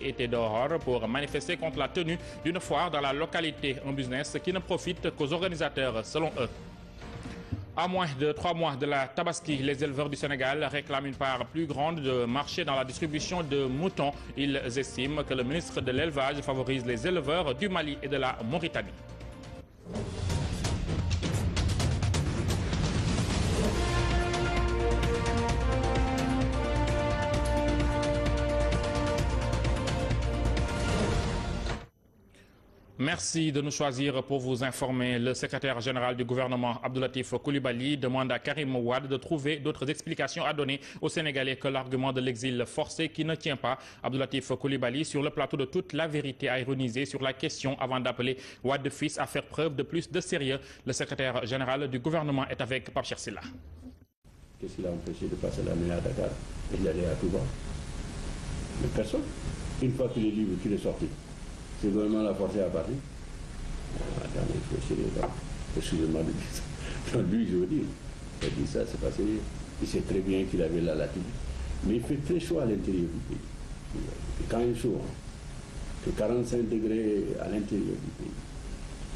Étaient dehors pour manifester contre la tenue d'une foire dans la localité, un business qui ne profite qu'aux organisateurs, selon eux. À moins de 3 mois de la Tabaski, les éleveurs du Sénégal réclament une part plus grande de marché dans la distribution de moutons. Ils estiment que le ministre de l'Élevage favorise les éleveurs du Mali et de la Mauritanie. Merci de nous choisir pour vous informer. Le secrétaire général du gouvernement, Abdoulatif Coulibaly, demande à Karim Wade de trouver d'autres explications à donner aux Sénégalais que l'argument de l'exil forcé qui ne tient pas. Abdoulatif Coulibaly, sur le plateau de Toute la vérité, a ironisé sur la question avant d'appeler Wade fils à faire preuve de plus de sérieux. Le secrétaire général du gouvernement est avec Pape Cheikh Sylla. Qu'est-ce qui l'a empêché de passer la nuit à Dakar et d'aller à Touba? Mais personne. Une fois qu'il est libre, qu'il est sorti. C'est le gouvernement l'a forcé à partir. Attends, il faut essayer de... Excusez-moi de dire ça. Non, lui, je veux dire. Il a dit ça, c'est passé. Il sait très bien qu'il avait la latitude. Mais il fait très chaud à l'intérieur du pays. Et quand il est chaud, c'est 45 degrés à l'intérieur du pays.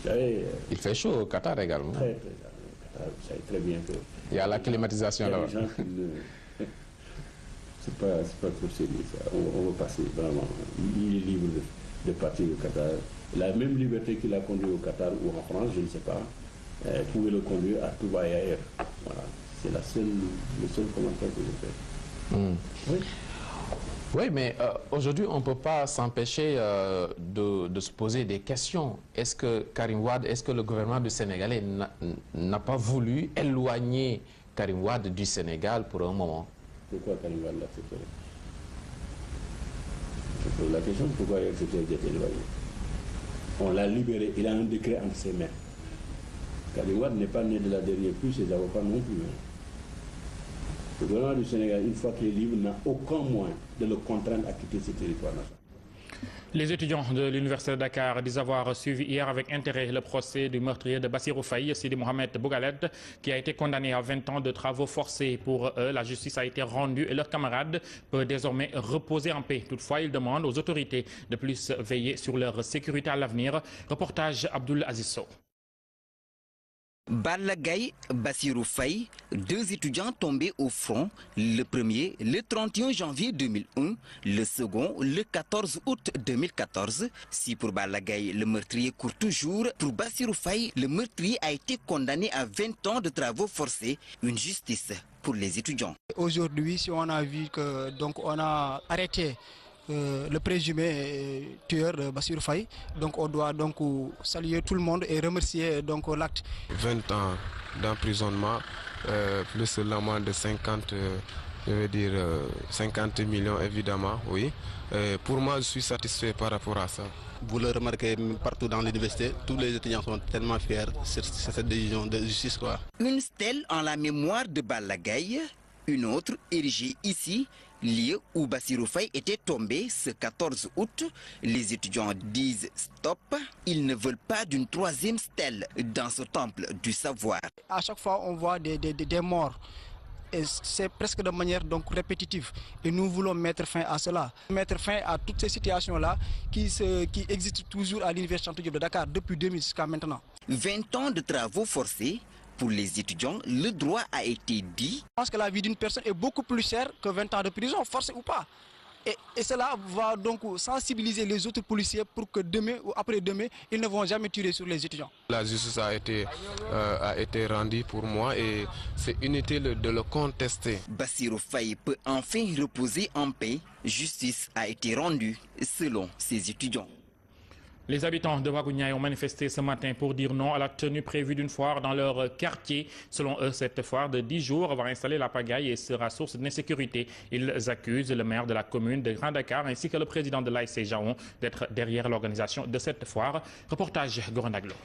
Vous savez, il fait chaud au Qatar également. Très, très. Au Qatar, vous savez très bien que... Il y a la climatisation là-bas. Il y a des gens qui ne... C'est pas trop sérieux, ça. On va passer, vraiment. Il est libre de partir au Qatar. La même liberté qu'il a conduit au Qatar ou en France, je ne sais pas, pouvait le conduire à Touba et ailleurs. Voilà. C'est le seul commentaire que je fais. Oui. Oui, mais aujourd'hui, on ne peut pas s'empêcher de se poser des questions. Est-ce que Karim Wade, est-ce que le gouvernement du Sénégalais n'a pas voulu éloigner Karim Wade du Sénégal pour un moment? Pourquoi Karim Wade l'a accepté? Je pose la question, pourquoi il a accepté d'être éloigné? On l'a libéré, il a un décret entre ses mains. Karim Wade n'est pas né de la dernière pluie, ses avocats non plus. Le gouvernement du Sénégal, une fois qu'il est libre, n'a aucun moyen de le contraindre à quitter ce territoire national. Les étudiants de l'Université de Dakar disent avoir suivi hier avec intérêt le procès du meurtrier de Bassirou Faye, Sidi Mohamed Bougaled, qui a été condamné à 20 ans de travaux forcés. Pour eux, la justice a été rendue et leur camarade peut désormais reposer en paix. Toutefois, ils demandent aux autorités de plus veiller sur leur sécurité à l'avenir. Reportage Abdoul Aziz Sow. Balla Gaye, Bassirou Faye, 2 étudiants tombés au front, le premier le 31 janvier 2001, le second le 14 août 2014. Si pour Balla Gaye, le meurtrier court toujours, pour Bassirou Faye, le meurtrier a été condamné à 20 ans de travaux forcés, une justice pour les étudiants. Aujourd'hui, si on a vu que donc on a arrêté le présumé tueur Bassirou Faye, donc on doit donc saluer tout le monde et remercier donc l'acte. 20 ans d'emprisonnement plus l'amende de 50 millions évidemment, oui. Pour moi, je suis satisfait par rapport à ça. Vous le remarquez partout dans l'université, tous les étudiants sont tellement fiers de cette décision de justice, quoi. Une stèle en la mémoire de Balla Gaye, une autre érigée ici, lieu où Bassirou Faye était tombé ce 14 août. Les étudiants disent stop. Ils ne veulent pas d'une 3e stèle dans ce temple du savoir. À chaque fois, on voit des morts. Et c'est presque de manière donc répétitive. Et nous voulons mettre fin à cela. Mettre fin à toutes ces situations-là qui existent toujours à l'Université Cheikh Anta Diop de Dakar depuis 2000 jusqu'à maintenant. 20 ans de travaux forcés. Pour les étudiants, le droit a été dit. Je pense que la vie d'une personne est beaucoup plus chère que 20 ans de prison, forcé ou pas. Et cela va donc sensibiliser les autres policiers pour que demain ou après-demain, ils ne vont jamais tirer sur les étudiants. La justice a été rendue pour moi et c'est inutile de le contester. Bassirou Faye peut enfin reposer en paix. Justice a été rendue selon ses étudiants. Les habitants de Waguñaay ont manifesté ce matin pour dire non à la tenue prévue d'une foire dans leur quartier. Selon eux, cette foire de 10 jours va installer la pagaille et sera source d'insécurité. Ils accusent le maire de la commune de Grand Dakar ainsi que le président de l'ASC Jaon d'être derrière l'organisation de cette foire. Reportage Gorandaglo.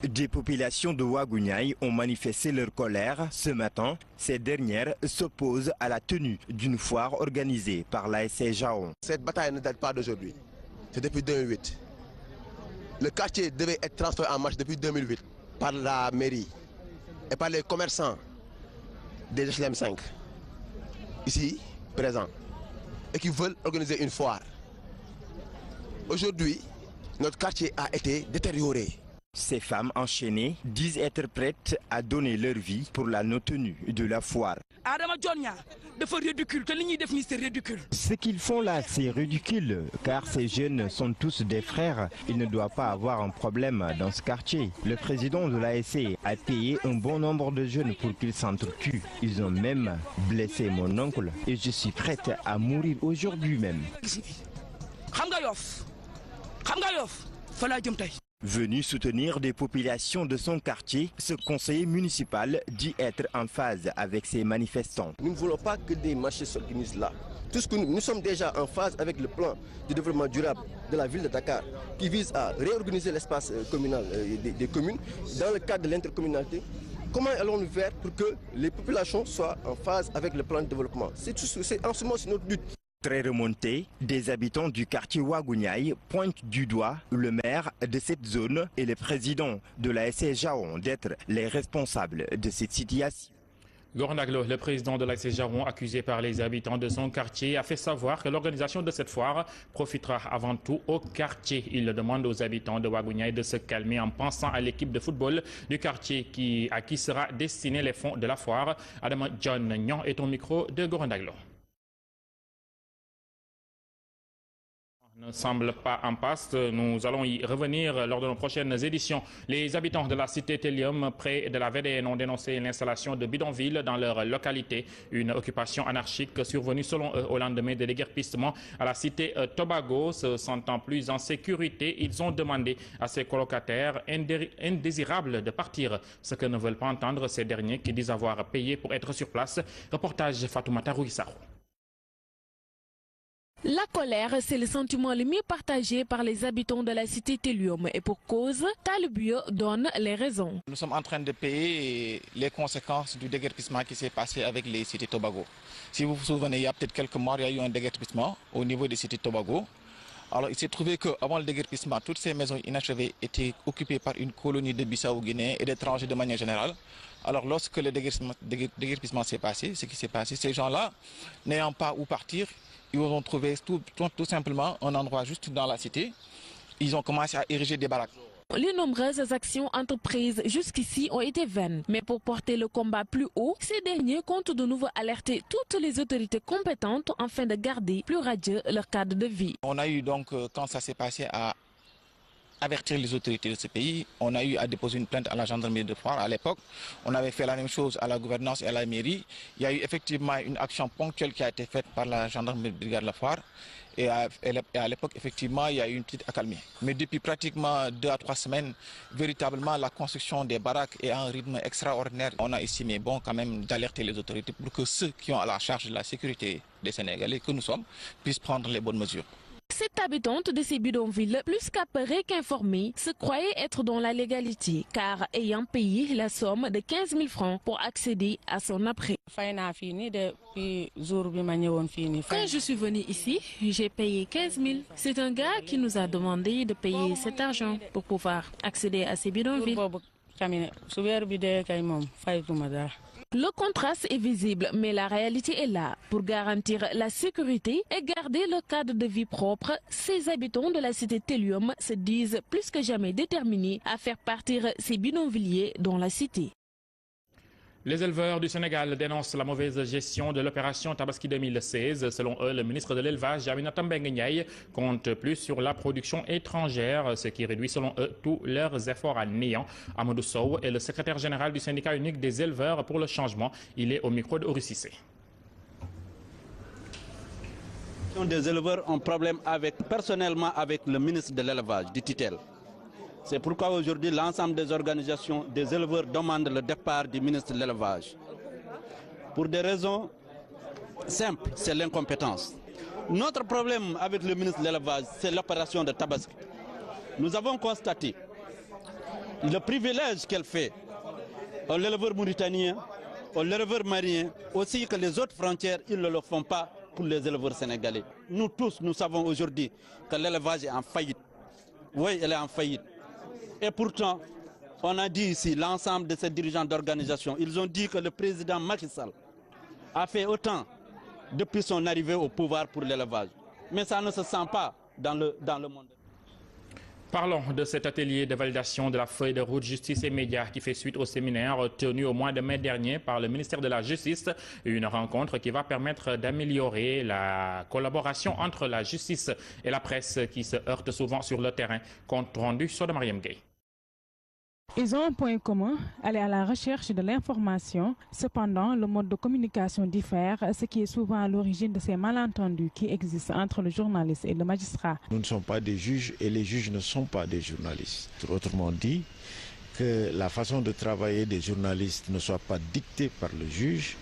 Des populations de Waguñaay ont manifesté leur colère ce matin. Ces dernières s'opposent à la tenue d'une foire organisée par l'ASC Jaon. Cette bataille ne date pas d'aujourd'hui. C'est depuis 2008. Le quartier devait être transformé en marché depuis 2008 par la mairie et par les commerçants des HLM 5, ici présents. et qui veulent organiser une foire. Aujourd'hui, notre quartier a été détérioré. Ces femmes enchaînées disent être prêtes à donner leur vie pour la non-tenue de la foire. Ce qu'ils font là, c'est ridicule, car ces jeunes sont tous des frères. Il ne doit pas avoir un problème dans ce quartier. Le président de l'ASC a payé un bon nombre de jeunes pour qu'ils s'entretuent. Ils ont même blessé mon oncle et je suis prête à mourir aujourd'hui même. Venu soutenir des populations de son quartier, ce conseiller municipal dit être en phase avec ces manifestants. Nous ne voulons pas que des marchés s'organisent là. Tout ce que nous sommes déjà en phase avec le plan de développement durable de la ville de Dakar qui vise à réorganiser l'espace communal des communes dans le cadre de l'intercommunalité. Comment allons-nous faire pour que les populations soient en phase avec le plan de développement? C'est en ce moment c'est notre but. Très remonté, des habitants du quartier Wagunyai pointent du doigt le maire de cette zone et le président de la l'ASC Jaon d'être les responsables de cette situation. Gornaglo, le président de l'ASC Jaon, accusé par les habitants de son quartier, a fait savoir que l'organisation de cette foire profitera avant tout au quartier. Il demande aux habitants de Wagunyai de se calmer en pensant à l'équipe de football du quartier à qui sera destiné les fonds de la foire. Adam John Nyan est au micro de Gornaglo. Ne semble pas en passe. Nous allons y revenir lors de nos prochaines éditions. Les habitants de la cité Télium, près de la VDN, ont dénoncé l'installation de bidonvilles dans leur localité. Une occupation anarchique survenue selon eux au lendemain de déguerpissement à la cité Tobago. Se sentant plus en sécurité, ils ont demandé à ces colocataires indésirables de partir. Ce que ne veulent pas entendre ces derniers qui disent avoir payé pour être sur place. Reportage Fatoumata Rouissaro. La colère, c'est le sentiment le mieux partagé par les habitants de la cité Télium et pour cause, Talibio donne les raisons. Nous sommes en train de payer les conséquences du déguerpissement qui s'est passé avec les cités Tobago. Si vous vous souvenez, il y a peut-être quelques mois, il y a eu un déguerpissement au niveau des cités Tobago. Alors il s'est trouvé qu'avant le déguerpissement, toutes ces maisons inachevées étaient occupées par une colonie de Bissau-Guinéens et d'étrangers de manière générale. Alors lorsque le déguerpissement s'est passé, ce qui s'est passé, ces gens-là, n'ayant pas où partir, ils ont trouvé tout simplement un endroit juste dans la cité. Ils ont commencé à ériger des baraques. Les nombreuses actions entreprises jusqu'ici ont été vaines. Mais pour porter le combat plus haut, ces derniers comptent de nouveau alerter toutes les autorités compétentes afin de garder plus radieux leur cadre de vie. On a eu donc, quand ça s'est passé, à avertir les autorités de ce pays. On a eu à déposer une plainte à la gendarmerie de Foire à l'époque. On avait fait la même chose à la gouvernance et à la mairie. Il y a eu effectivement une action ponctuelle qui a été faite par la gendarmerie de brigade de la Foire. Et à l'époque, effectivement, il y a eu une petite accalmie. Mais depuis pratiquement 2 à 3 semaines, véritablement, la construction des baraques est à un rythme extraordinaire. On a estimé bon quand même d'alerter les autorités pour que ceux qui ont à la charge de la sécurité des Sénégalais, que nous sommes, puissent prendre les bonnes mesures. Cette habitante de ces bidonvilles, plus qu'apeurée qu'informée, se croyait être dans la légalité, car ayant payé la somme de 15 000 francs pour accéder à son abri. Quand je suis venue ici, j'ai payé 15 000. C'est un gars qui nous a demandé de payer cet argent pour pouvoir accéder à ces bidonvilles. Le contraste est visible, mais la réalité est là. Pour garantir la sécurité et garder le cadre de vie propre, ces habitants de la cité Télium se disent plus que jamais déterminés à faire partir ces bidonvilliers dans la cité. Les éleveurs du Sénégal dénoncent la mauvaise gestion de l'opération Tabaski 2016. Selon eux, le ministre de l'Élevage, Aminata Mbengue Ndiaye, compte plus sur la production étrangère, ce qui réduit selon eux tous leurs efforts à néant. Amadou Sow est le secrétaire général du syndicat unique des éleveurs pour le changement. Il est au micro de Ory Cissé. Des éleveurs ont problème personnellement avec le ministre de l'Élevage, du tutelle. C'est pourquoi aujourd'hui l'ensemble des organisations des éleveurs demandent le départ du ministre de l'Élevage. Pour des raisons simples, c'est l'incompétence. Notre problème avec le ministre de l'Élevage, c'est l'opération de Tabaski. Nous avons constaté le privilège qu'elle fait aux éleveurs mauritaniens, aux éleveurs maliens, aussi que les autres frontières, ils ne le font pas pour les éleveurs sénégalais. Nous tous, nous savons aujourd'hui que l'élevage est en faillite. Oui, elle est en faillite. Et pourtant, on a dit ici, l'ensemble de ces dirigeants d'organisation, ils ont dit que le président Macky Sall a fait autant depuis son arrivée au pouvoir pour l'élevage. Mais ça ne se sent pas dans le monde. Parlons de cet atelier de validation de la feuille de route justice et médias qui fait suite au séminaire tenu au mois de mai dernier par le ministère de la Justice. Une rencontre qui va permettre d'améliorer la collaboration entre la justice et la presse qui se heurtent souvent sur le terrain. Compte rendu sur de Mariam Gueye. Ils ont un point commun, aller à la recherche de l'information. Cependant, le mode de communication diffère, ce qui est souvent à l'origine de ces malentendus qui existent entre le journaliste et le magistrat. Nous ne sommes pas des juges et les juges ne sont pas des journalistes. Autrement dit, que la façon de travailler des journalistes ne soit pas dictée par le juge,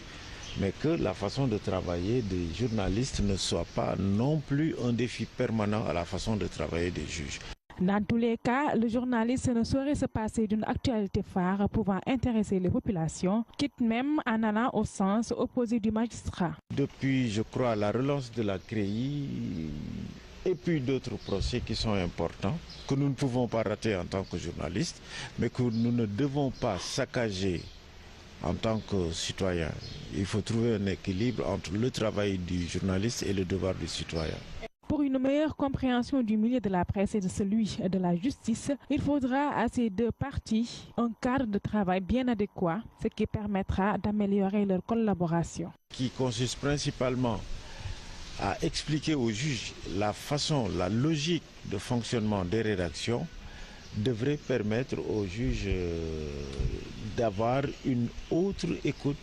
mais que la façon de travailler des journalistes ne soit pas non plus un défi permanent à la façon de travailler des juges. Dans tous les cas, le journaliste ne saurait se passer d'une actualité phare pouvant intéresser les populations, quitte même en allant au sens opposé du magistrat. Depuis, je crois, la relance de la CREI et puis d'autres procès qui sont importants, que nous ne pouvons pas rater en tant que journalistes, mais que nous ne devons pas saccager en tant que citoyens. Il faut trouver un équilibre entre le travail du journaliste et le devoir du citoyen. Pour une meilleure compréhension du milieu de la presse et de celui de la justice, il faudra à ces deux parties un cadre de travail bien adéquat, ce qui permettra d'améliorer leur collaboration. Qui consiste principalement à expliquer aux juges la façon, la logique de fonctionnement des rédactions, devrait permettre aux juges d'avoir une autre écoute,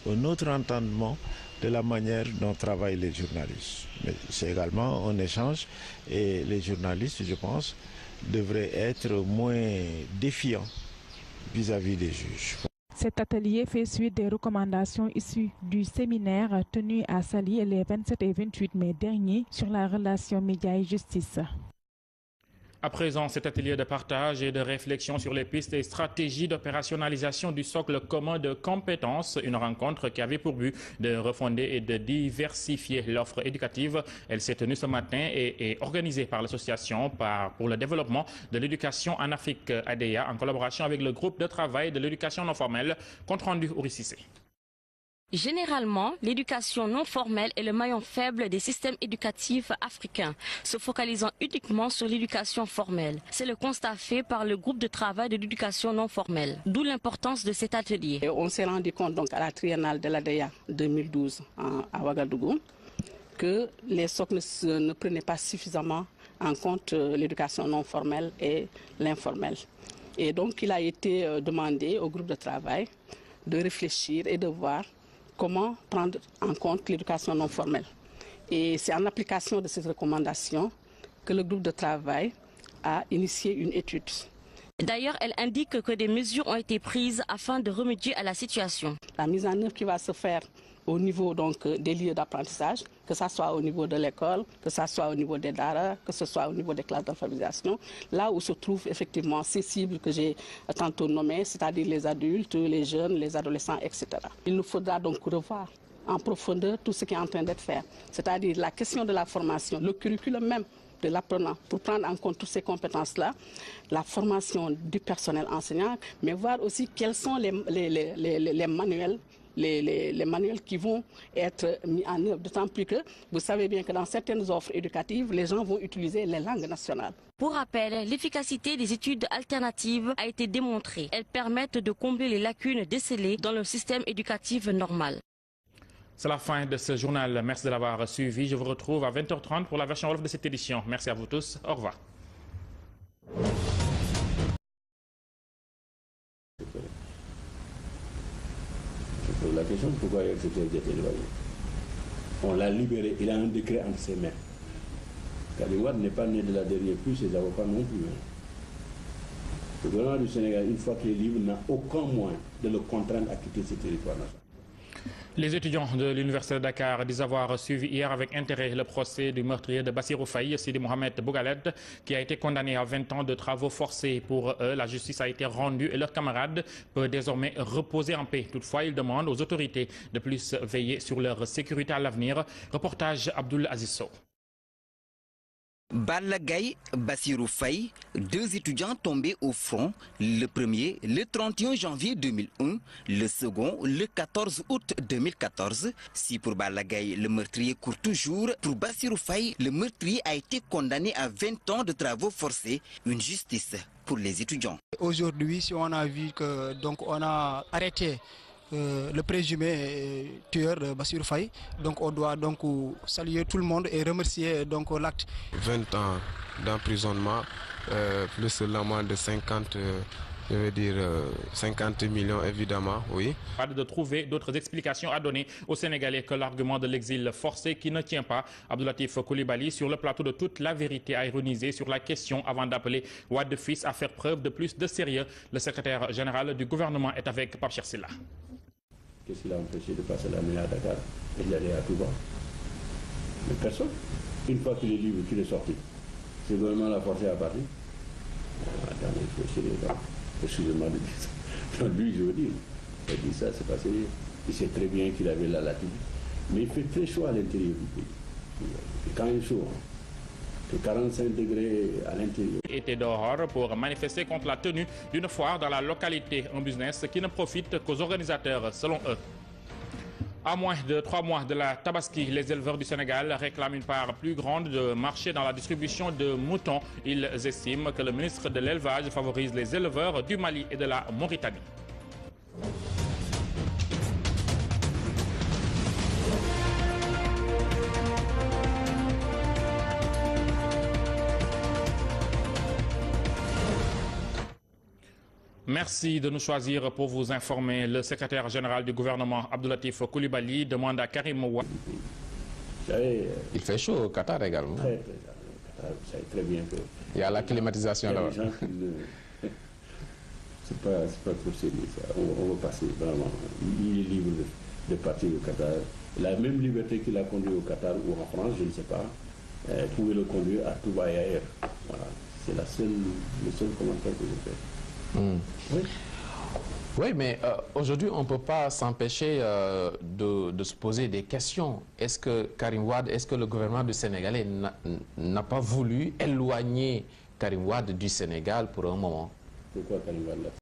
un autre entendement de la manière dont travaillent les journalistes. Mais c'est également un échange et les journalistes, je pense, devraient être moins défiants vis-à-vis des juges. Cet atelier fait suite des recommandations issues du séminaire tenu à Saly les 27 et 28 mai dernier sur la relation médias et justice. À présent, cet atelier de partage et de réflexion sur les pistes et stratégies d'opérationnalisation du socle commun de compétences, une rencontre qui avait pour but de refonder et de diversifier l'offre éducative. Elle s'est tenue ce matin et est organisée par l'association pour le développement de l'éducation en Afrique, ADEA, en collaboration avec le groupe de travail de l'éducation non formelle. Compte rendu Ouri Cissé. Généralement, l'éducation non formelle est le maillon faible des systèmes éducatifs africains, se focalisant uniquement sur l'éducation formelle. C'est le constat fait par le groupe de travail de l'éducation non formelle, d'où l'importance de cet atelier. Et on s'est rendu compte donc à la triennale de l'ADEA 2012 à Ouagadougou que les socles ne prenaient pas suffisamment en compte l'éducation non formelle et l'informelle. Et donc il a été demandé au groupe de travail de réfléchir et de voir comment prendre en compte l'éducation non formelle. Et c'est en application de cette recommandation que le groupe de travail a initié une étude. D'ailleurs, elle indique que des mesures ont été prises afin de remédier à la situation. La mise en œuvre qui va se faire au niveau donc, des lieux d'apprentissage, que ce soit au niveau de l'école, que ce soit au niveau des daara, que ce soit au niveau des classes d'alphabétisation, là où se trouvent effectivement ces cibles que j'ai tantôt nommées, c'est-à-dire les adultes, les jeunes, les adolescents, etc. Il nous faudra donc revoir en profondeur tout ce qui est en train d'être fait, c'est-à-dire la question de la formation, le curriculum même de l'apprenant, pour prendre en compte toutes ces compétences-là, la formation du personnel enseignant, mais voir aussi quels sont les manuels, les manuels qui vont être mis en œuvre, d'autant plus que vous savez bien que dans certaines offres éducatives, les gens vont utiliser les langues nationales. Pour rappel, l'efficacité des études alternatives a été démontrée. Elles permettent de combler les lacunes décelées dans le système éducatif normal. C'est la fin de ce journal. Merci de l'avoir suivi. Je vous retrouve à 20h30 pour la version wolof de cette édition. Merci à vous tous. Au revoir. Je pose la question, pourquoi il y a accepté d'être éloigné? On l'a libéré, il a un décret entre ses mains. Karim Wade n'est pas né de la dernière pluie, ses avocats non plus. Le gouvernement du Sénégal, une fois qu'il est libre, n'a aucun moyen de le contraindre à quitter ce territoire national. Les étudiants de l'Université de Dakar disent avoir suivi hier avec intérêt le procès du meurtrier de Bassirou Faye, Sidi Mohamed Bougaled, qui a été condamné à 20 ans de travaux forcés. Pour eux, la justice a été rendue et leur camarade peut désormais reposer en paix. Toutefois, ils demandent aux autorités de plus veiller sur leur sécurité à l'avenir. Reportage Abdoul Aziz Sow. Balla Gaye, Bassirou Faye, deux étudiants tombés au front, le premier le 31 janvier 2001, le second le 14 août 2014. Si pour Balla Gaye, le meurtrier court toujours, pour Bassirou Faye, le meurtrier a été condamné à 20 ans de travaux forcés, une justice pour les étudiants. Aujourd'hui, si on a vu que donc on a arrêté le présumé tueur de Bassirou Faye, donc on doit donc saluer tout le monde et remercier donc l'acte. 20 ans d'emprisonnement plus l'amende de 50 millions évidemment, oui. De trouver d'autres explications à donner aux Sénégalais que l'argument de l'exil forcé qui ne tient pas. Abdoulatif Coulibaly, sur le plateau de Toute la Vérité, a ironisé sur la question avant d'appeler Wade fils à faire preuve de plus de sérieux. Le secrétaire général du gouvernement est avec Pape Cheikh Sylla. Qu'est-ce qui l'a empêché de passer la nuit à Dakar et d'aller à Touba? Mais personne. Une fois qu'il est libre, qu'il est sorti, c'est le gouvernement l'a forcé à partir. Attendez, il faut essayer les gens. Excusez-moi de dire ça. Lui, je veux dire, il a dit ça, c'est passé. Il sait très bien qu'il avait la latitude. Mais il fait très chaud à l'intérieur du pays. Et quand il est chaud, c'est 45 degrés à l'intérieur. Était dehors pour manifester contre la tenue d'une foire dans la localité, un business qui ne profite qu'aux organisateurs, selon eux. À moins de 3 mois de la Tabaski, les éleveurs du Sénégal réclament une part plus grande de marché dans la distribution de moutons. Ils estiment que le ministre de l'Élevage favorise les éleveurs du Mali et de la Mauritanie. Merci de nous choisir pour vous informer. Le secrétaire général du gouvernement, Abdoulatif Coulibaly, demande à Karim Wade. Il fait chaud au Qatar également. Très, très, Qatar, vous savez très bien que... Il y a la climatisation là-bas. C'est pas trop sérieux ça. On va passer vraiment. Il est libre de partir au Qatar. La même liberté qu'il a conduit au Qatar ou en France, je ne sais pas, pouvait le conduire à Touba et ailleurs. Voilà. C'est le seul commentaire que je fais. Oui. Oui, mais aujourd'hui, on ne peut pas s'empêcher de se poser des questions. Est-ce que Karim Wade, est-ce que le gouvernement du Sénégalais n'a pas voulu éloigner Karim Wade du Sénégal pour un moment? Pourquoi Karim Wade